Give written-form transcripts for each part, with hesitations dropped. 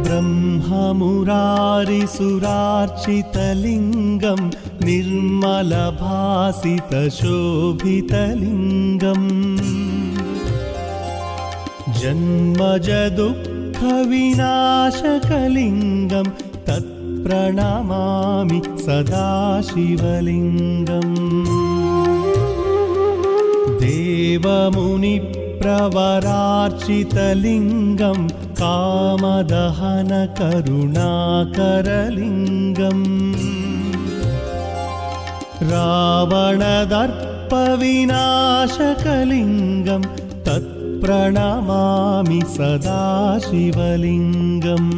ब्रह्ममुरारिसुरार्चितलिङ्गं निर्मलभासितशोभितलिङ्गम् जन्मजदुःखविनाशकलिङ्गं तत्प्रणमामि सदा शिवलिङ्गम् देवमुनिप्रवरार्चितलिङ्गं कामदहनकरुणाकरलिङ्गम् रावणदर्पविनाशकलिङ्गं तत्प्रणमामि सदा शिवलिङ्गम्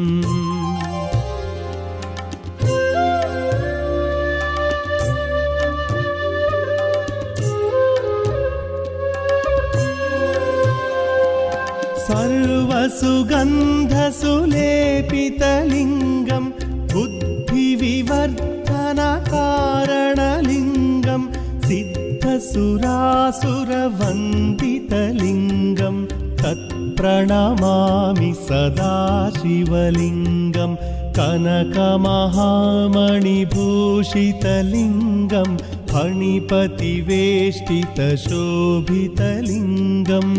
सर्वसुगन्धसुलेपितलिङ्गं बुद्धिविवर्धनकारणलिङ्गं सिद्धसुरासुरवन्दितलिङ्गं तत्प्रणमामि सदा शिवलिङ्गं कनकमहामणिभूषितलिङ्गं फणिपतिवेष्टितशोभितलिङ्गम्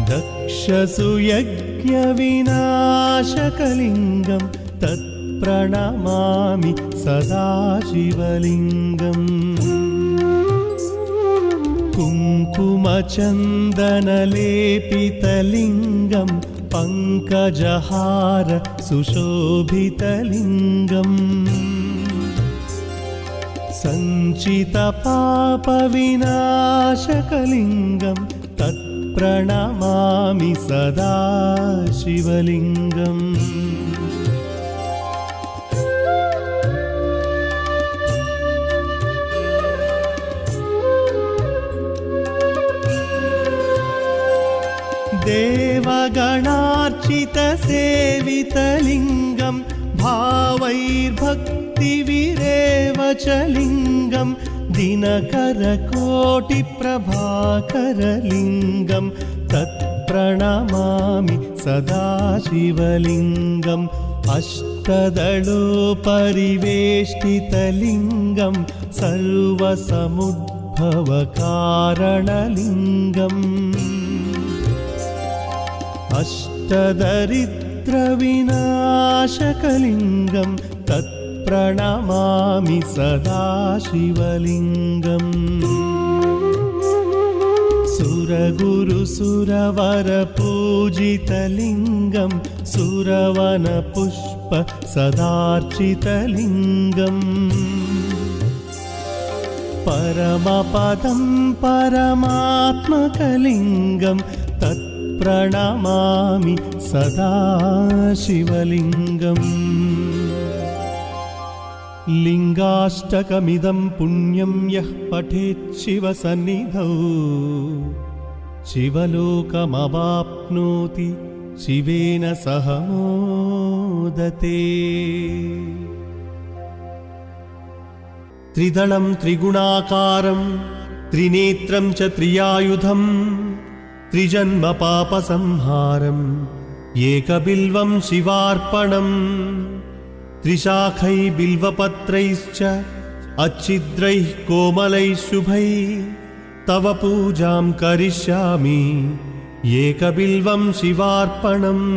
दक्षसुयज्ञविनाशकलिङ्गं तत्प्रणमामि सदा शिवलिङ्गम् कुङ्कुमचन्दनलेपितलिङ्गं पङ्कजहार सुशोभितलिङ्गम् सञ्चितपापविनाशकलिङ्गं तत्प्रणमामि सदा शिवलिङ्गम् देवगणार्चितसेवितलिङ्गं भावैर्भक्तिविरेवचलिङ्गं दिनकरकोटिप्रभाकरलिङ्गं तत्प्रणमामि सदा शिवलिङ्गम् अष्टदलोपरिवेष्टितलिङ्गं सर्वसमुद्भवकारणलिङ्गम् अष्टदरिद्रविनाशकलिङ्गं तत्प्रणमामि सदा शिवलिङ्गम् सुरगुरुसुरवरपूजितलिङ्गं सुरवनपुष्प सदार्चितलिङ्गम् परमपदं परमात्मकलिङ्गं तत्प्रणमामि सदा शिवलिङ्गम् लिङ्गाष्टकमिदं पुण्यं यः पठेत् शिवसन्निधौ शिवलोकमवाप्नोति शिवेन सह मोदते। त्रिदलं त्रिगुणाकारं त्रिनेत्रं च त्रियायुधं त्रिजन्मपापसंहारं एकबिल्वं शिवार्पणम् त्रिशाखै बिल्वपत्रैश्च अच्छिद्रैः कोमलैः शुभैः तव पूजां करिष्यामि एकबिल्वं शिवार्पणम्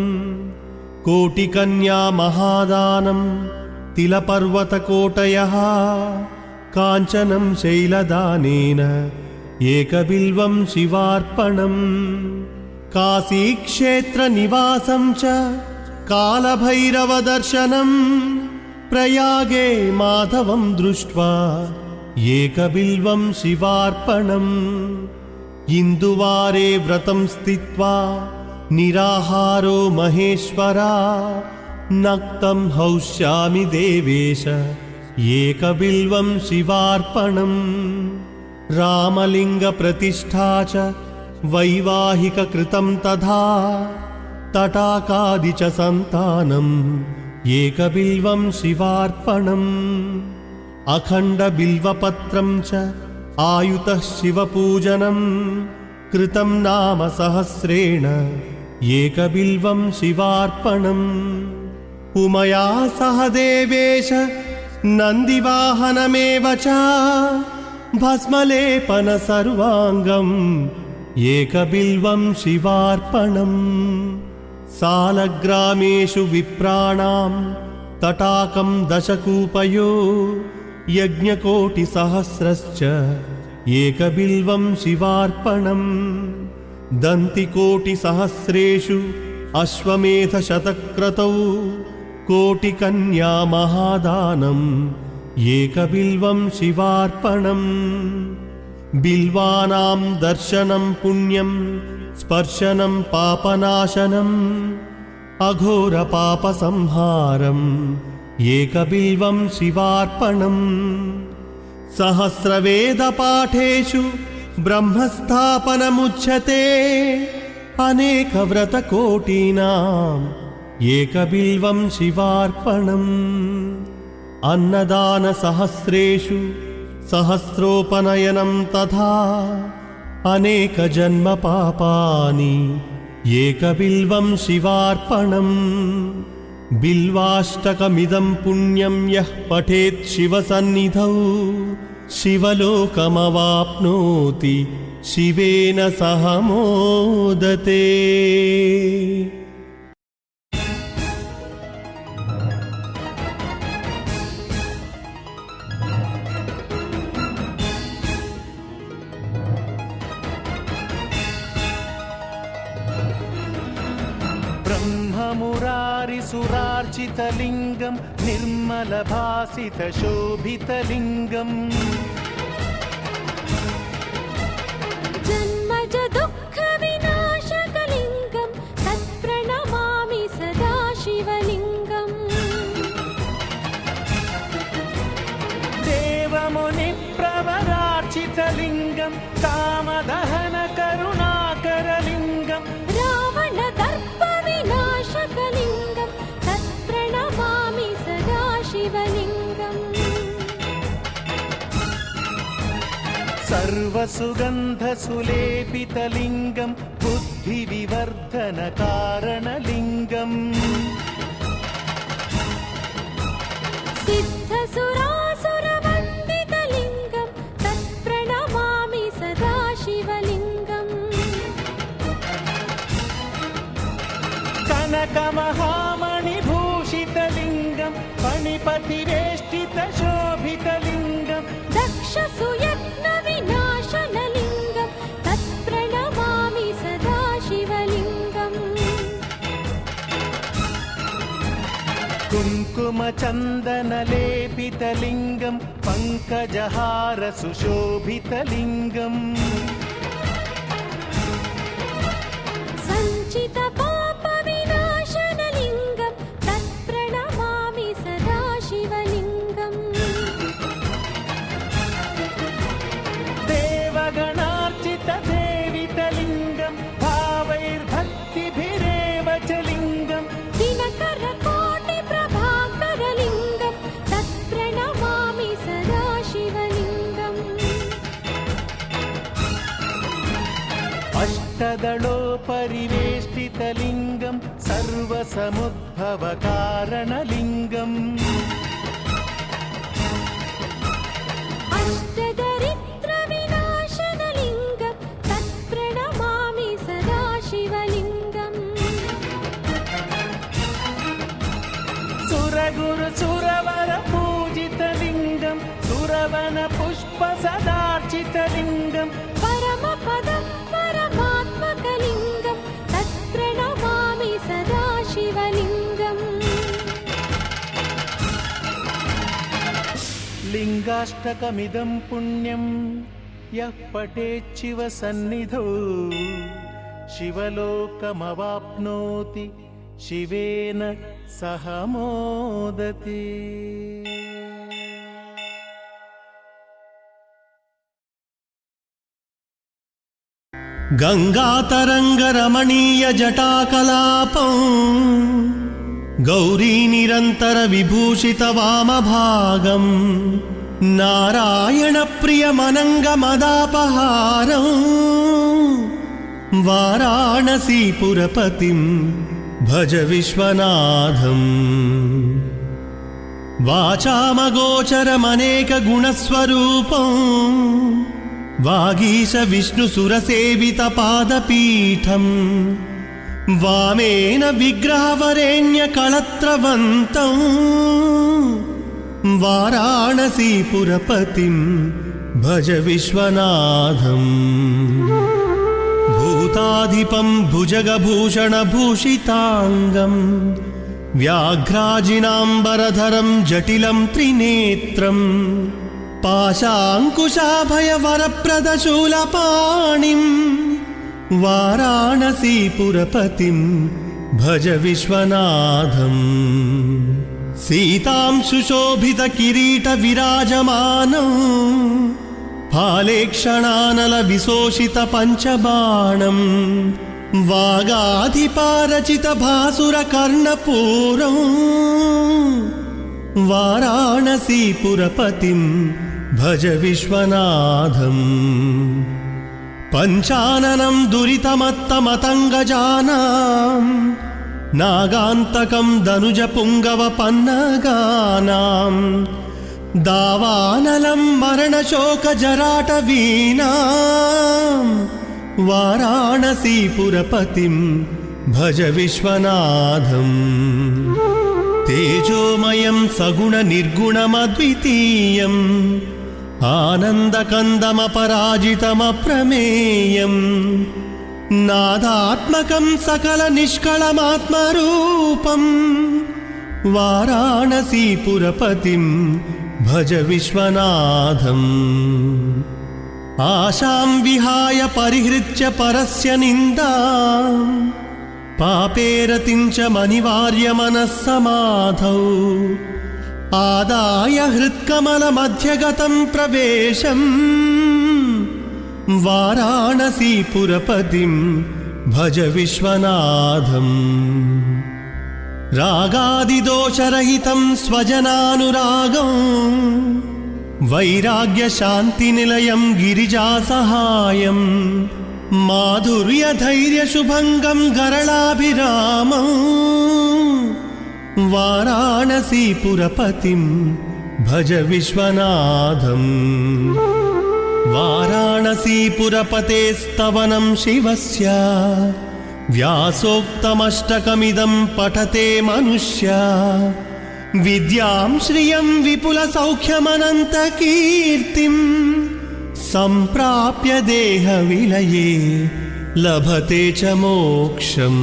कोटिकन्या महादानं तिलपर्वतकोटयः काञ्चनं शैलदानेन एकबिल्वं शिवार्पणम् काशीक्षेत्रनिवासं च कालभैरवदर्शनं प्रयागे माधवं दृष्ट्वा एकबिल्वं शिवार्पणम् इन्दुवारे व्रतं स्थित्वा निराहारो महेश्वरा नक्तं हौष्यामि देवेश एकबिल्वं शिवार्पणम् रामलिङ्गप्रतिष्ठा च वैवाहिककृतं तथा तटाकादि च सन्तानम् एकबिल्वं शिवार्पणम् अखण्डबिल्वपत्रं च आयुतः शिवपूजनं कृतं नाम सहस्रेण एकबिल्वं शिवार्पणम् उमया सह देवेश नन्दिवाहनमेव च भस्मलेपन सर्वाङ्गम् एकबिल्वं शिवार्पणम् सालग्रामेषु विप्राणां तटाकं दशकूपयो यज्ञकोटिसहस्रश्च एकबिल्वं शिवार्पणम् दन्तिकोटिसहस्रेषु अश्वमेधशतक्रतौ कोटिकन्या महादानम् एकबिल्वं शिवार्पणम् बिल्वानां दर्शनं पुण्यं स्पर्शनं पापनाशनम् अघोरपापसंहारम् एकबिल्वं शिवार्पणम् सहस्रवेदपाठेषु ब्रह्मस्थापनमुच्यते अनेकव्रतकोटीनाम् एकबिल्वं शिवार्पणम् अन्नदानसहस्रेषु सहस्रोपनयनं तथा अनेकजन्मपापानि एकबिल्वं शिवार्पणम् बिल्वाष्टकमिदं पुण्यं यः पठेत् शिवसन्निधौ शिवलोकमवाप्नोति शिवेन सह मोदते। ब्रह्ममुरारिसुरार्चितलिङ्गं निर्मलभासितशोभितलिङ्गम् जन्मज दुःखविनाशकलिङ्गं तत्प्रणमामि सदा शिवलिङ्गम् देवमुनिप्रवरार्चितलिङ्गं कामदहनकरुणाकरलिङ्गम् रावणदर्पविनाशकलिङ्गं तत्प्रणमामि सदा शिवलिङ्गम् सर्वसुगन्धसुलेपितलिङ्गं बुद्धिविवर्धनकारणलिङ्गम् सिद्धसुरासुरवन्दितलिङ्गं तत्प्रणमामि सदा शिवलिङ्गम् कनकमहामणिभूषितलिङ्गं फणिपतिवेष्टितशोभितलिङ्गं दक्षसुयज्ञविनाशनलिङ्गं तत्प्रणमामि सदा शिवलिङ्गम् कुङ्कुमचन्दनलेपितलिङ्गं पङ्कजहारसुशोभितलिङ्गम् सञ्चितपापविनाशनलिङ्गं तत्प्रणमामि सदा शिवलिङ्गम् देवगणार्चितसेवितलिङ्गं भावैर्भक्तिभिरेव च लिङ्गं दिनकरकोटिप्रभाकरलिङ्गं तत्प्रणमामि सदा शिवलिङ्गम् अष्टदलोपरिवेष्टितलिङ्गं सर्वसमुद्भवकारणलिङ्गम् अष्टदरिद्रविनाशनलिङ्गं तत्प्रणमामि सदा शिवलिङ्गम् सुरगुरुसुरवरपूजितलिङ्गं सुरवनपुष्पसदार्चितलिङ्गं परमपदं परमात्मकलिङ्गं तत्प्रणमामि सदा शिवलिङ्गम् लिङ्गाष्टकमिदं पुण्यं यः पठेच्छिवसन्निधौ शिवलोकमवाप्नोति शिवेन सह मोदते। गङ्गातरङ्गरमणीयजटाकलापं गौरीनिरन्तरविभूषितवामभागम् नारायणप्रियमनङ्गमदापहारम् వారాణసీపురపతిం భజ విశ్వనాథం వాచామగోచరమనేక గుణస్వరూపం వాగీశ విష్ణు సురసేవిత పాదపీఠం వామేన విగ్రహవరేణ్య కళత్రవంతం వారాణసీపురపతిం భజ విశ్వనాథం భూతాధిపం భుజగభూషణభూషితాంగం వ్యాఘ్రాజినాంబరధరం జటిలం త్రినేత్రం పాశాంకుశాభయవరప్రదశూలపాణిం వారాణసీపురపతిం భజ విశ్వనాథం సీతాం సుశోభిత కిరీట విరాజమానం ఫాలేక్షణానల విశోషిత పంచబాణం వాగాధిపారచిత భాసుర కర్ణపూరం వారాణసీపురపతిం భజ విశ్వనాథం పంచాననం దురితమత్తమతంగజానాం నాగాంతకం ధనుజ పుంగవ పన్నగానాం దావానలం మరణశోక జరాట వీణాం వారాణసీపురపతిం భజ విశ్వనాథం తేజోమయం సగుణ నిర్గుణమద్వితీయం ఆనందకందమపరాజితమప్రమేయం నాదాత్మకం సకల నిష్కళమాత్మరూపం వారాణసీపురపతిం భజ విశ్వనాథం ఆశాం విహాయ పరిహృత్య పరస్య నిందాం పాపేరతిం చ మనివార్య మనస్సమాధౌ ఆదాయ హృత్కమల మధ్యగతం ప్రవేశం వారాణసీపురపతిం భజ విశ్వనాథం రాగాదిదోషరహితం స్వజనానురాగం వైరాగ్య శాంతి నిలయం గిరిజాసహాయం మాధుర్య ధైర్య శుభంగం గరళాభిరామం వారాణసీపురపతిం భజ విశ్వనాథం వారాణసీపురపతేస్తవనం శివస్య వ్యాసోక్తమష్టకమిదం పఠతే మనుష్య విద్యాం శ్రియం విపుల సౌఖ్యమనంత కీర్తిం సంప్రాప్య దేహ విలయే లభతే చ మోక్షం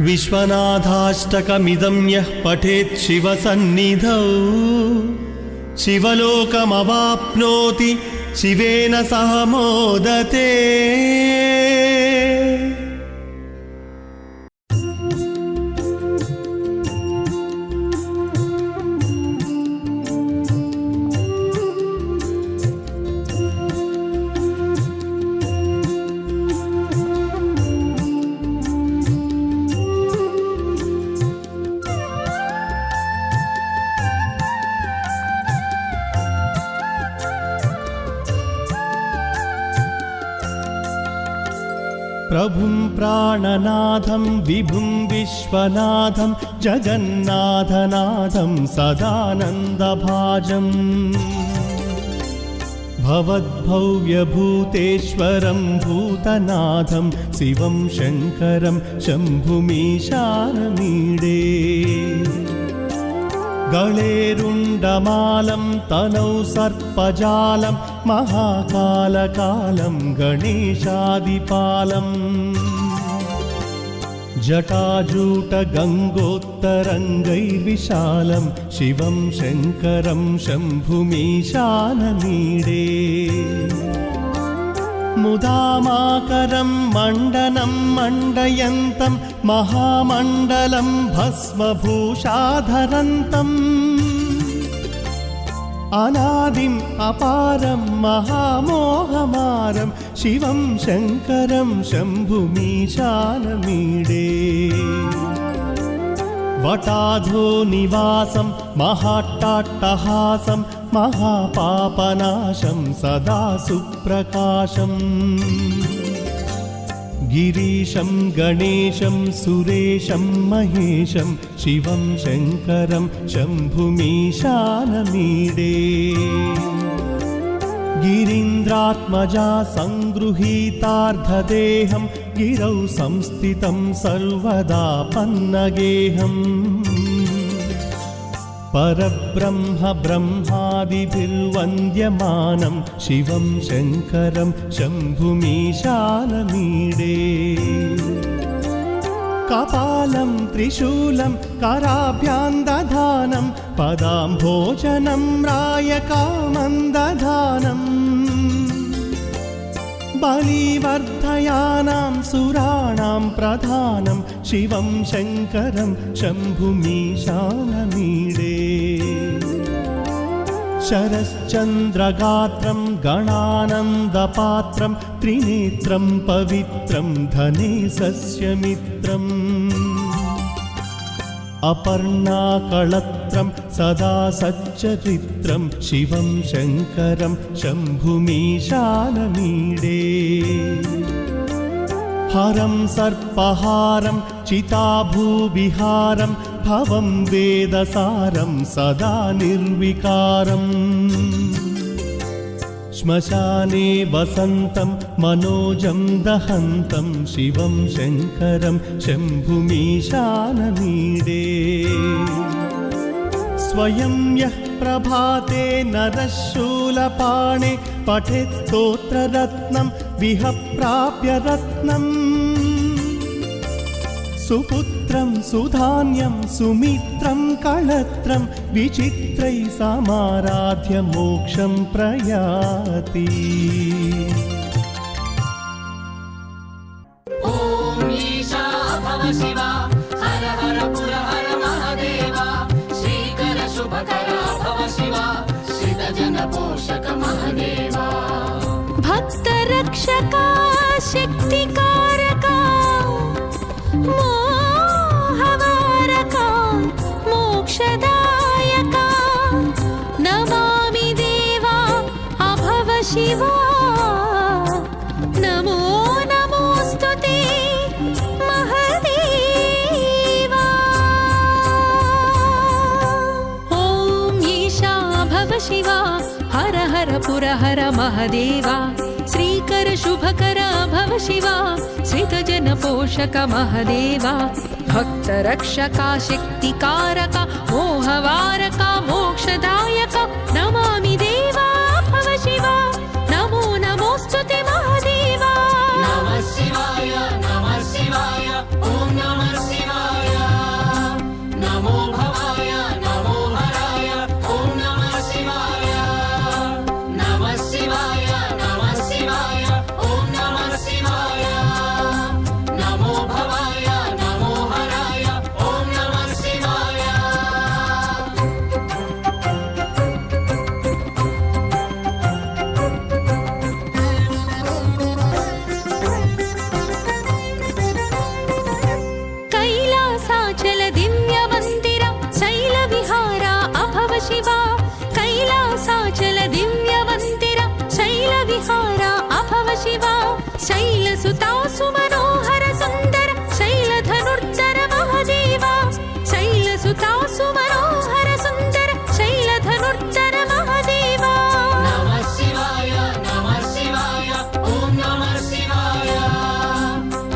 విశ్వనాథాష్టకమిదం యః పఠేత్ శివ సన్నిధౌ శివలోకమవాప్నోతి శివేన సహ మోదతే ప్రభుం ప్రాణనాథం విభుం విశ్వనాథం జగన్నాథనాథం సదానందభాజం భవద్భవ్యభూతేశ్వరం భూతనాథం శివం శంకరం శంభుమీశానమీడే గళేరుండమాలం తనౌ సర్పజాలం మహాకాలకాలం గణేశాదిపాలం జటాజూట గంగోత్తరంగైర్విశాలం శివం శంకరం శంభుమీశానమీడే ముదామాకరం మండనం మండయంతం మహామండలం భస్మభూషాధరంతం అనాదిం అపారం మహామోహమారం శివం శంకరం శంభుమీశానమీడే వటాధో నివాసం మహాట్టాట్టహాసం మహాపాపనాశం సదా సుప్రకాశం गिरीशं गणेशं सुरेशं महेशं शिवं शङ्करं शम्भुमीशानमीडे गिरीन्द्रात्मजा सङ्गृहीतार्धदेहं गिरौ संस्थितं सर्वदा पन्नगेहम् परब्रह्म ब्रह्मादिभिर्वन्द्यमानं शिवं शङ्करं शम्भुमीशानमीडे कपालं त्रिशूलं कराभ्यां दधानं पदाम्भोजनं रायकामन्दधानम् बलिवर्धयानां सुराणां प्रधानं शिवं शङ्करं शम्भुमीशानमीडे शरश्चन्द्रगात्रं गणानन्दपात्रं त्रिनेत्रं पवित्रं धने सस्यमित्रम् अपर्णाकळत्रं सदा सच्चरित्रं शिवं शङ्करं शम्भुमीशानमीडे हरं सर्पहारं चिताभूविहारं भवं वेदसारं सदा निर्विकारम् श्मशाने वसन्तं मनोजं दहन्तं शिवं शङ्करं शम्भुमीशानमीडे स्वयं यः प्रभाते नरः शूलपाणे पठेत् स्तोत्ररत्नं विह प्राप्य रत्नम् सुपुत्रं सुधान्यं सुमित्रं कळत्रं विचित्रैः समाराध्य मोक्षं प्रयाति ॐ ईशा भव शिवा हर हर पुर हर महादेवा श्रीकर शुभकरा भव शिवा श्रितजन पोषक महादेवा भक्तरक्षका शक्तिकारका मोहवारका मोक्षदायका नमामि देवा अभव शिवा नमो नमोऽस्तु ते महदेवा ॐ ईशा भव शिवा हर हर पुर हर महदेवा श्रीकर शुभकर भव शिवा श्रितजन पोषक महदेवा भक्तरक्षका शक्तिकारका मोहवारका मोक्षदायका नमामि देवा भव शिवा नमो नमोऽस्तु ते महदेवा नमः शिवाय ॐ नमः शिवाय नमो भवाय नमो हराय ॐ नमः शिवाय नमः शिवाय ॐ नमः शिवाय नमो भवाय नमो हराय ॐ नमः शिवाय कैलासाचल दिव्यमन्दिर शैलविहार अभव शिवा कैलासाचल दिव्यमन्दिर शैलविहार अभव शिवा शैलसुता सुमनोहर सुन्दर शैलधनुर्धर महादेवा शैलसुता सुमनोहर सुन्दर शैलधनुर्धर महादेवा नमः शिवाय ॐ नमः शिवाय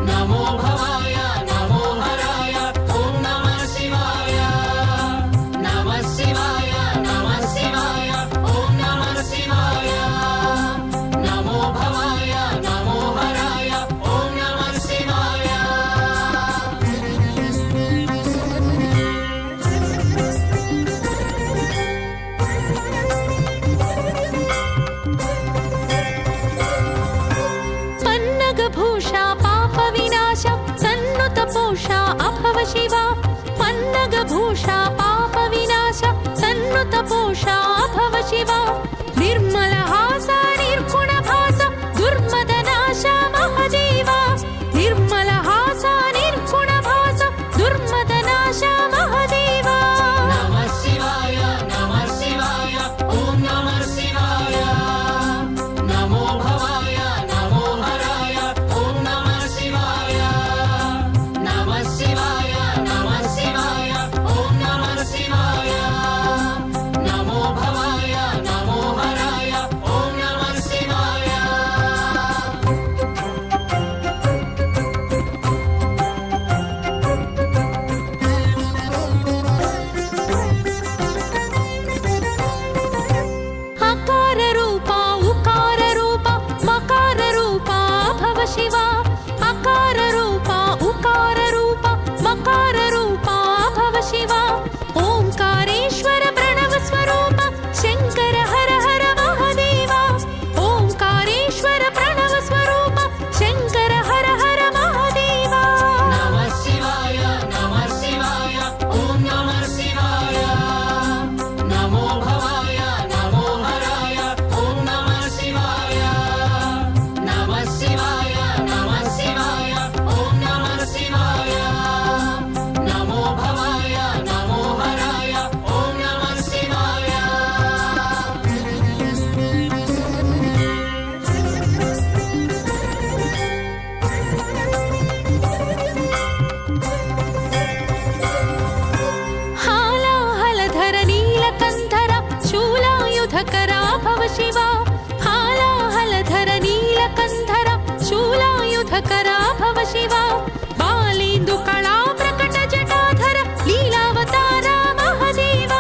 नमो भवाय नमो हराय ॐ नमः शिवाय नमः शिवाय ॐ नमः शिवाय नमो भवाय नमो हराय ॐ नमः शिवाय पन्नगभूषा पापविनाश सन्नुतपोषा अभव शिवा पन्नगभूषा पापविनाश सन्नुतपोषा अभव शिवा निर्मलहास निर्गुणभास दुर्मदनाश महादेवा निर्मलहास निर्गुणभास दुर्मदनाश महादेवा नमः शिवाय ॐ नमः शिवाय नमो भवाय नमो हराय ॐ नमः शिवाय ಶಿವ ಅಕಾರ ರೂಪ ಉಕಾರ ರೂಪ ಮಕಾರ ರೂಪ ಭವ ಶಿವ ಓಂಕಾರೇಶ್ವರ ಪ್ರಣವ ಸ್ವರೂಪ ಶಂಕರ ಹರ ಹರ ಮಹಾದೇವ ಓಂಕಾರೇಶ್ವರ ಪ್ರಣವ ಸ್ವರೂಪ ಶಂಕರ ಹರ ಹರ ಮಹಾದೇವ ನಮಃ ಶಿವಾಯ ಓಂ ನಮಃ ಶಿವಾಯ ನಮೋ ಭವಾಯ ನಮೋ ಹರಾಯ ಓಂ ನಮಃ ಶಿವಾಯ ನಮಃ ಶಿವಾಯ ಓಂ ನಮಃ ಶಿವಾಯ ನಮೋ ಭವಾಯ ನಮೋ ಹರಾಯ ಓಂ ನಮಃ ಶಿವಾಯ ಹಾಲಾಹಲಧರ ನೀಲಕಂಠರ ಶೂಲಾಯುಧಕರ ಭವ ಶಿವ ಹಾಲಾಹಲಧರ ನೀಲಕಂಠರ ಶೂಲಾಯುಧಕರ ಭವ ಶಿವ ಬಾಲೇಂದು ಕಳಾ ಪ್ರಕಟ ಜಟಾಧರ ಲೀಲಾವತಾರ ಮಹಾದೇವ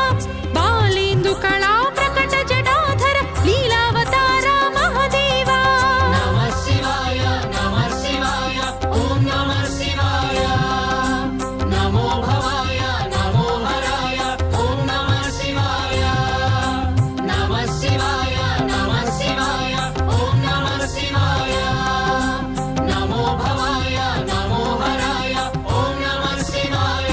ಬಾಲೇಂದು ಕಳಾ ಪ್ರಕಟ ಜಟಾಧರ ಲೀಲಾವತಾರ ಮಹಾದೇವ ನಮಃ ಶಿವಾಯ ಓಂ ನಮಃ ಶಿವಾಯ ನಮೋ ಭವಾಯ ನಮೋ ಹರಾಯ ಓಂ ನಮಃ ಶಿವಾಯ ನಮಃ ಶಿವಾಯ ಓಂ ನಮಃ ಶಿವಾಯ ನಮೋ ಭವಾಯ ನಮೋ ಹರಾಯ ಓಂ ನಮಃ ಶಿವಾಯ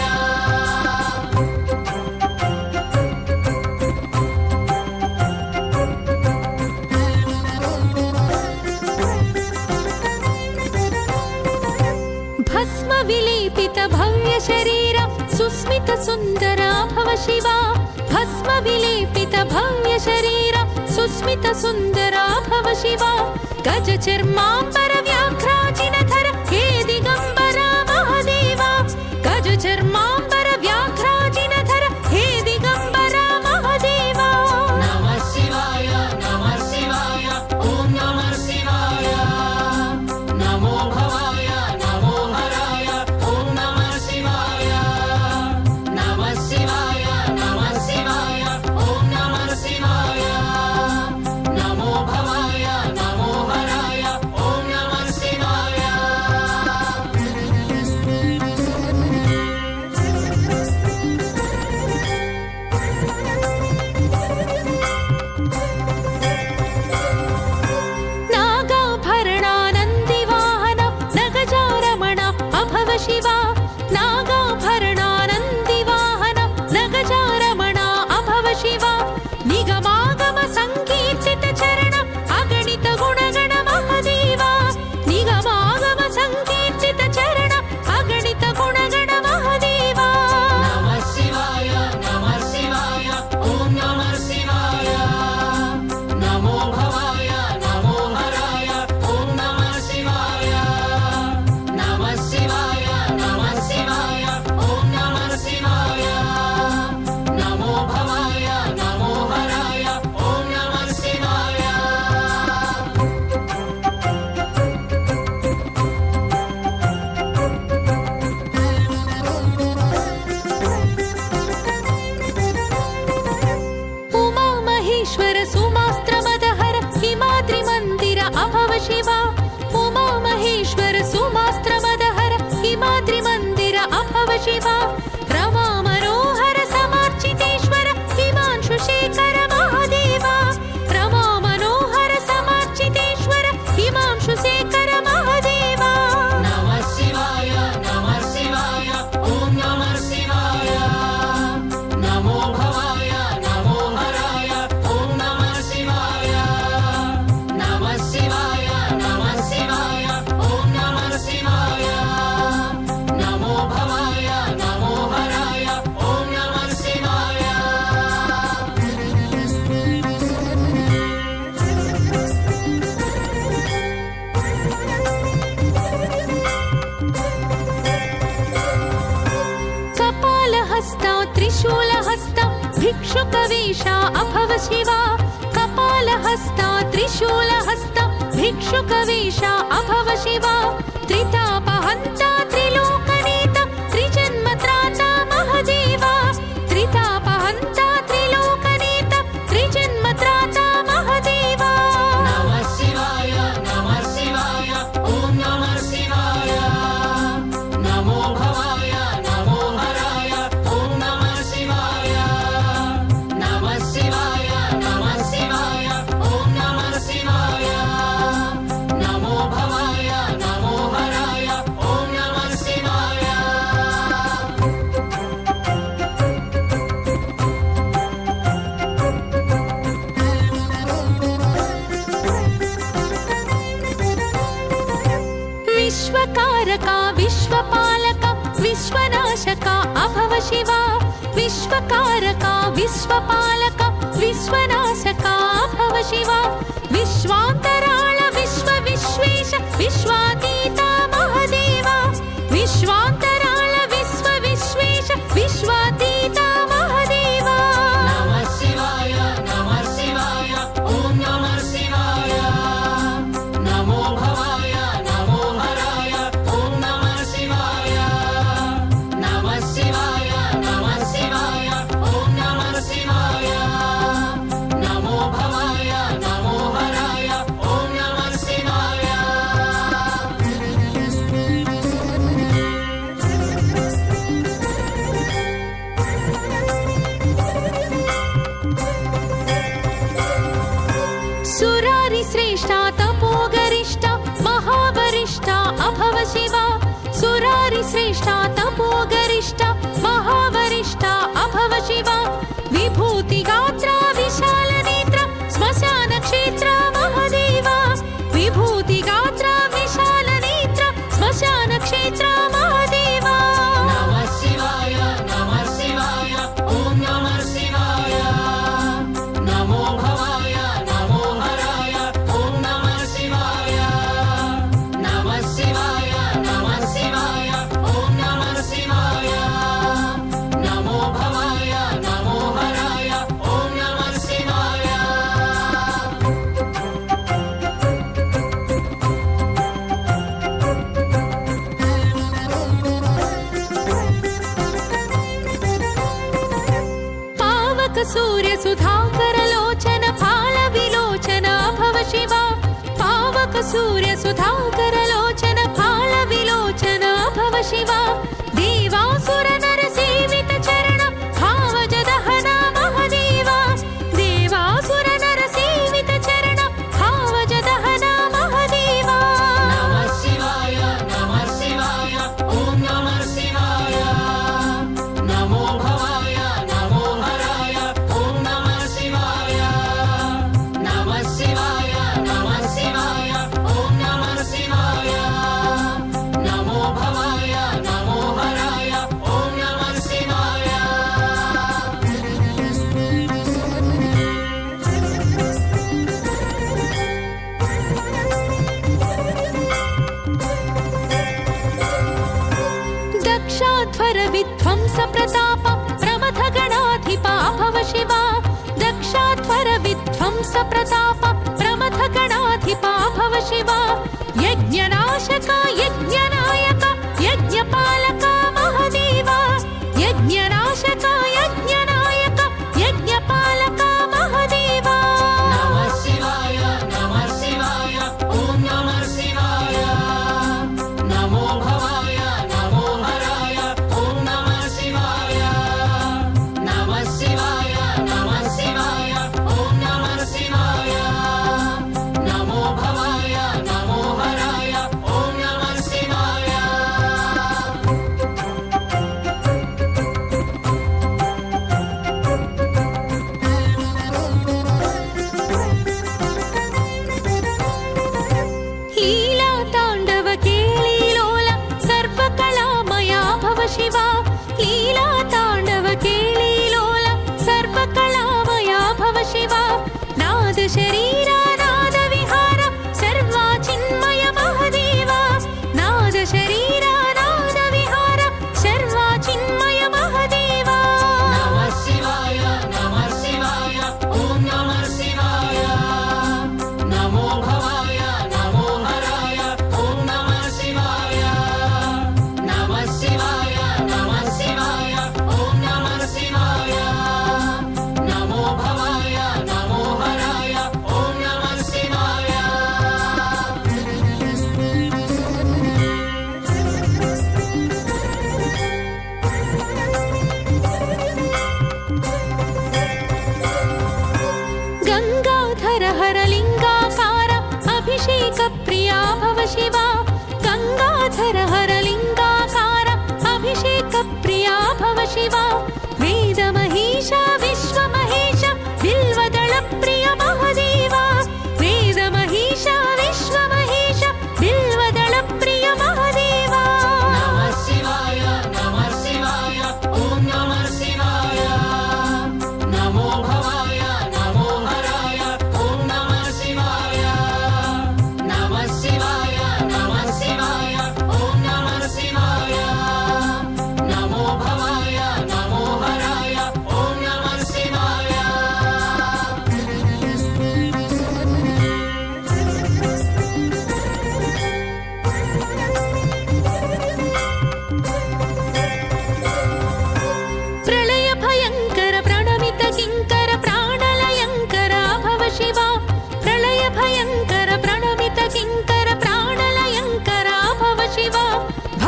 ಭಸ್ಮ ವಿಲೇಪಿತ ಭವ್ಯ ಶರೀರ ಸುಸ್ಮಿತ ಸುಂದರ ಭವ ಶಿವ ಭಸ್ಮ ವಿಲೇಪಿತ ಭವ್ಯ ಶರೀರ ಸುಸ್ಮಿತ ಸುಂದರ ಭವ ಶಿವ ಗಜ ಚರ್ಮಾಂಬರ ವ್ಯಾಘ್ರಾಜಿನಧರ ಹೇ ದಿಗಂಬರ ಮಹಾದೇವ ಗಜ ಚರ್ಮಾಂಬರ ವ್ಯಾಘ್ರಾಜಿನಧರ ಹೇ ದಿಗಂಬರ ಮಹಾದೇವ ನಮಃ ಶಿವಾಯ ಓಂ ನಮಃ ಶಿವಾಯ ನಮೋ ಭವಾಯ ನಮೋ ಹರಾಯ ಓಂ ನಮಃ ಶಿವಾಯ ನಮಃ ಶಿವಾಯ ಓಂ ನಮಃ ಶಿವಾಯ ನಮೋ ಭವಾಯ ನಮೋ ಹರಾಯ ಓಂ ನಮಃ ಶಿವಾಯ ನಾಗಾಭರಣಾನಂದಿವಾಹನ ನಗಜಾರಮಣ ಅಭವ ಶಿವ ನಾಗಾಭರಣಾನಂದಿವಾಹನ ನಗಜಾರಮಣ ಅಭವ ಶಿವ ನಿಗಮಾಗಮ ಸಂಕೀರ್ತಿತ ಚರಣ ಅಗಣಿತ ಗುಣಗಣ ಮಹಾದೇವ ನಿಗಮಾಗಮ ಸಂಕೀರ್ತಿತ ಚರಣ ಅಗಣಿತ ಗುಣಗಣ ಮಹಾದೇವ ನಮಃ ಶಿವಾಯ ಓಂ ನಮಃ ಶಿವಾಯ ನಮೋ ಭವಾಯ ನಮೋ ಹರಾಯ ಓಂ ನಮಃ ಶಿವಾಯ ನಮಃ ಶಿವಾಯ ಓಂ ನಮಃ ಶಿವಾಯ ನಮೋ ಭವಾಯ ನಮೋ ಹರಾಯ ಓಂ ನಮಃ ಶಿವಾಯ ಉಮಾ ಮಹೇಶ್ವರ ಸುಮಾಸ್ತ್ರ ಮದಹರ ಹಿಮಾದ್ರಿ ಮಂದಿರ ಅಭವ ಶಿವ ಉಮಾ ಮಹೇಶ್ವರ ಸುಮಾಸ್ತ್ರ ಮದಹರ ಹಿಮಾದ್ರಿ ಮಂದಿರ ಅಭವ ಶಿವ ರಮಾ ಮನೋಹರ ಸಮಾರ್ಚಿತೇಶ್ವರ ಹಿಮಾಂಶು ಶೇಖರ ಮಹಾದೇವ ರಮಾ ಮನೋಹರ ಸಮಾರ್ಚಿತೇಶ್ವರ ಹಿಮಾಂಶು ಶೇಖರ ಮಹಾದೇವ ನಮಃ ಶಿವಾಯ ಓಂ ನಮಃ ಶಿವಾಯ ನಮೋ ಭವಾಯ ನಮೋ ಹರಾಯ ಓಂ ನಮಃ ಶಿವಾಯ ನಮಃ ಶಿವಾಯ ಓಂ ನಮಃ ಶಿವಾಯ ನಮೋ ಭವಾಯ ನಮೋ ಹರಾಯ ಓಂ ನಮಃ ಶಿವಾಯ ಕಪಾಲಹಸ್ತ ತ್ರಿಶೂಲಹಸ್ತ ಭಿಕ್ಷುಕವೇಷ ಅಭವ ಶಿವ ಕಪಾಲಹಸ್ತ ತ್ರಿಶೂಲಹಸ್ತ ಭಿಕ್ಷುಕವೇಷ ಅಭವ ಶಿವ ತ್ರಿತಾಪಹಂತ ತ್ರಿಲೋಕನೇತ ತ್ರಿಜನ್ಮತ್ರಾತ ಮಹಾದೇವ ತ್ರಿತಾಪಹಂತ ತ್ರಿಲೋಕನೇತ ತ್ರಿಜನ್ಮತ್ರಾತ ಮಹಾದೇವ ನಮಃ ಶಿವಾಯ ಓಂ ನಮಃ विश्वकारका विश्वपालका विश्वनाशका अभव शिवा विश्वकारका विश्वपालका विश्वनाशका अभव शिवा विश्वान्तराळ विश्व विश्वेश विश्वातीता महदेवा विश्वान्तराळ विश्व विश्वेश विश्वातीता महदेवा नमः शिवाय ॐ नमः शिवाय नमो भवाय नमो हराय ॐ नमः शिवाय नमः शिवाय ॐ नमः शिवाय नमो भवाय नमो हराय ॐ नमः शिवाय सुरारि श्रेष्ठा तपोगरिष्ठा महावरिष्ठा अभव शिवा सुरारि श्रेष्ठा तपोगरिष्ठा महावरिष्ठा अभव शिवा विभूति गात्रा विशाल नेत्र स्मशान क्षेत्र महदेवा विभूति गात्रा विशाल नेत्र स्मशान क्षेत्र महदेवा नमः शिवाय ॐ नमः शिवाय नमो भवाय नमो हराय ॐ नमः शिवाय नमः शिवाय ॐ नमः शिवाय नमो भवाय नमो हराय ॐ नमः शिवाय पावक सूर्य सुधाकर लोचन फाल विलोचन अभव शिवा पावक सूर्य सुधाकर लोचन फाल विलोचन अभव शिवा देवासुर नर सेवित चरण भावज दहना महदेवा देवासुर नर सेवित चरण भावज दहना महदेवा नमः शिवाय ॐ नमः शिवाय नमो भवाय नमो हराय ॐ नमः शिवाय नमः शिवाय ॐ नमः शिवाय नमो भवाय नमो हराय ॐ नमः शिवाय दक्षाध्वर विध्वंस प्रताप प्रमथ गणाधिपा भव शिवा दक्षाध्वर विध्वंस प्रताप प्रमथ गणाधिपा भव शिवा यज्ञनाशका यज्ञनायका यज्ञपालका महदेवा यज्ञनाशका यज्ञनायका यज्ञपालका महदेवा नमः शिवाय ॐ नमः शिवाय नमो भवाय नमो हराय ॐ नमः शिवाय नमः शिवाय ॐ नमः शिवाय नमो भवाय नमो हराय ॐ नमः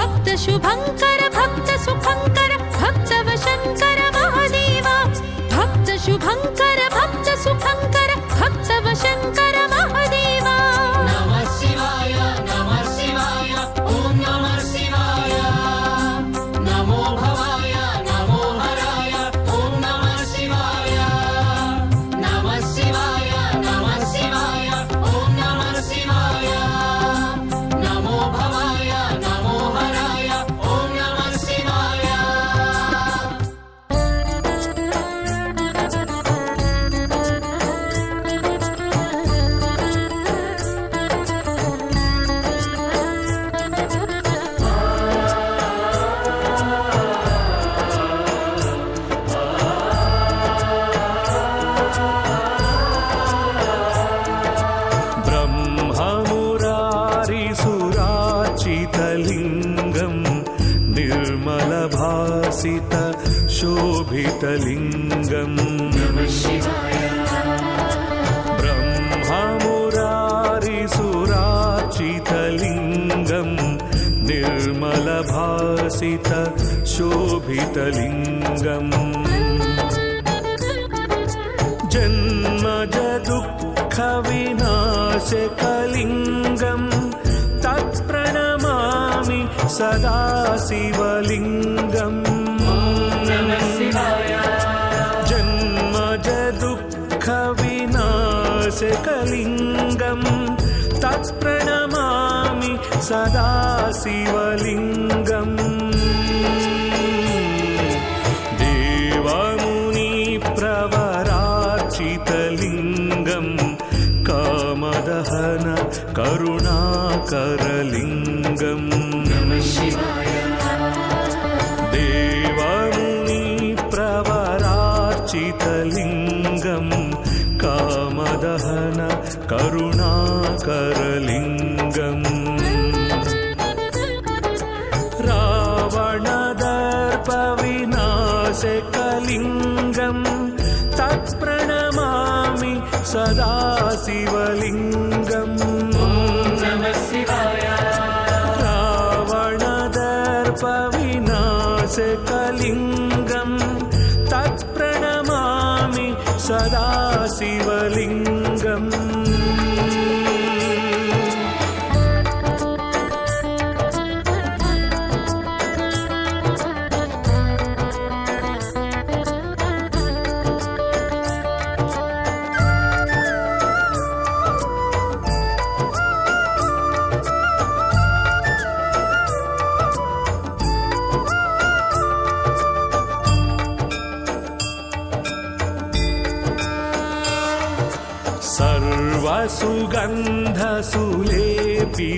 भक्त शुभंकर भक्त सुखंकर भक्त वशंकर महादेवा भक्त शुभंकर भक्त सुखंकर भक्त वशंकर महादेवा नमः शिवाय ॐ नमः शिवाय नमो भवाय नमो हराय ॐ नमः शिवाय नमः शिवाय ॐ नमः शिवाय नमो भवाय नमो हराय ॐ नमः शिवाय ब्रह्ममुरारिसुराचितलिङ्गं निर्मलभासित शोभितलिङ्गम् ब्रह्ममुरारिसुराचितलिङ्गं निर्मलभासित शोभितलिङ्गम् जन्मज दुःखविनाशकलिङ्गं तत्प्रणमामि सदा शिवलिङ्गम् जन्मज दुःखविनाशकलिङ्गं तत्प्रणमामि सदा शिवलिङ्गम् देवमुनिप्रवरार्चितलिङ्गं कामदहन करुणाकरलिङ्गम् देवमुनिप्रवरार्चितलिङ्गं कामदहन करुणाकरलिङ्गम् रावणदर्पविनाशकलिङ्गं तत्प्रणमामि सदा शिवलिङ्गम् रावणदर्पविनाशकलिङ्गं तत्प्रणमामि सदा शिवलिङ्गम्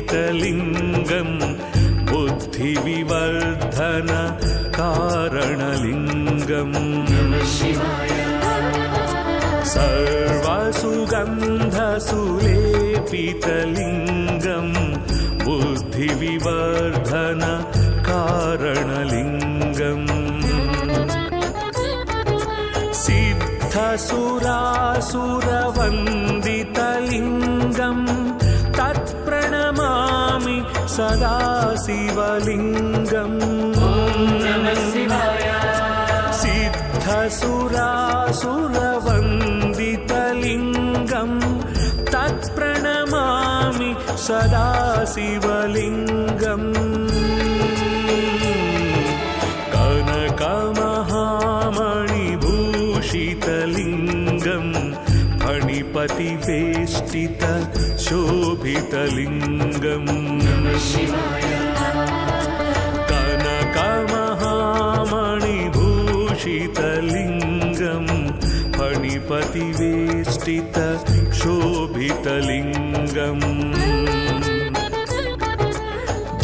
सर्वसुगन्धसुलेपितलिङ्गं बुद्धिविवर्धन कारणलिङ्गम् सर्वसुगन्धसुलेपितलिङ्गं बुद्धिविवर्धन कारणलिङ्गम् सिद्धसुरासुरवन्दितलिङ्गं तत्प्रणमामि सदा शिवलिङ्गम् सिद्धसुरासुरवन्दितलिङ्गं तत्प्रणमामि सदा शिवलिङ्गम् कनकमहामणिभूषितलिङ्गं फणिपतिवेष्टित शोभितलिङ्गम् कनकमहामणिभूषितलिङ्गं फणिपतिवेष्टित शोभितलिङ्गम्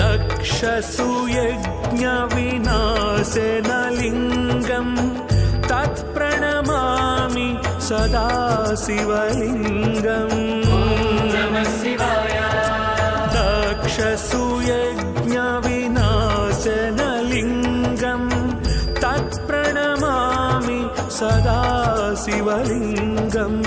दक्षसुयज्ञविनाशनलिङ्गं तत्प्रणमामि सदा शिवलिङ्गम् दक्षसुयज्ञविनाशनलिङ्गं तत्प्रणमामि सदा शिवलिङ्गम्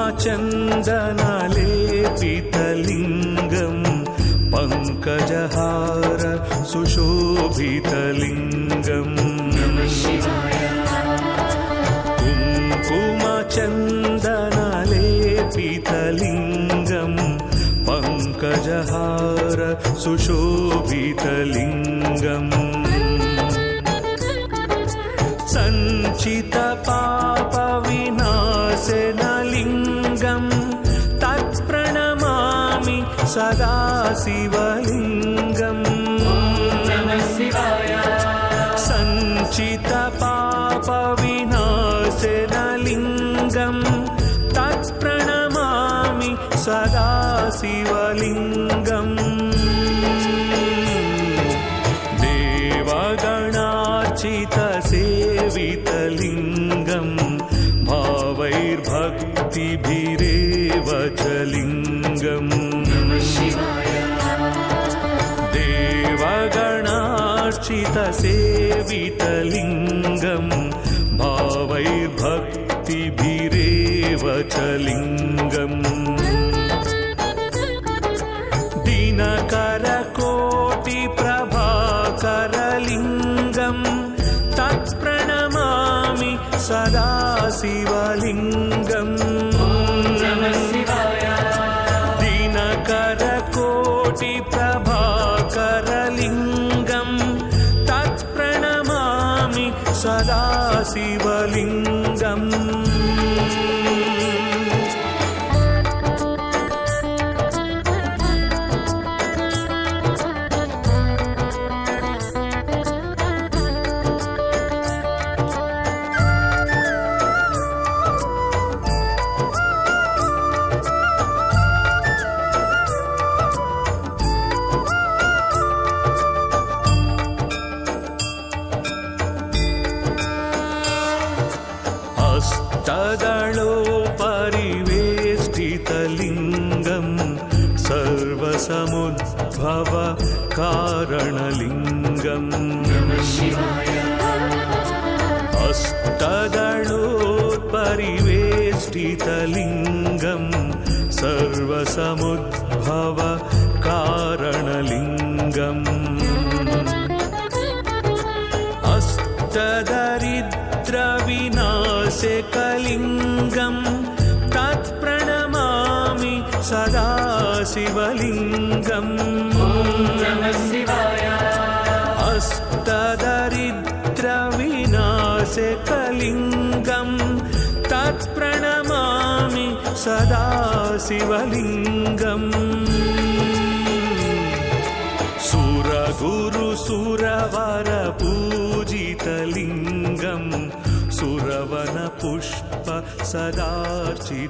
कुङ्कुमचन्दनलेपितलिङ्गं पङ्कजहार सुशोभितलिङ्गम् कुङ्कुमचन्दनलेपितलिङ्गं पङ्कजहार सुशोभितलिङ्गम् सञ्चितपापविनाशनलिङ्गं तत्प्रणमामि सदा शिवलिङ्गम् सञ्चितपापविनाशनलिङ्गं तत्प्रणमामि सदा शिवलिङ्गम् देवगणार्चितसेवितलिङ्गं भावैर्भक्तिभिरेव च लिङ्गम् देवगणार्चितसेवितलिङ्गं भावैर्भक्तिभिरेव च लिङ्गम् दिनकरकोटिप्रभाकरलिङ्गं तत्प्रणमामि सदा शिवलिङ्गम् दिनकरकोटिप्रभाकरलिङ्गं तत्प्रणमामि सदा शिवलिङ्गम् हस्तदलोपरिवेष्टितलिङ्गं सर्वसमुद्भव कारणलिङ्गम् हस्तदलोपरिवेष्टितलिङ्गं सर्वसमुद्भव कारणलिङ्गम् अष्टदरिद्रविनाशकलिङ्गं तत्प्रणमामि सदा शिवलिङ्गम् अष्टदरिद्रविनाशकलिङ्गं तत्प्रणमामि सदा शिवलिङ्गम् सुरगुरुसुरवरपूजितलिङ्गं सुरवनपुष्प सदार्चितलिङ्गम्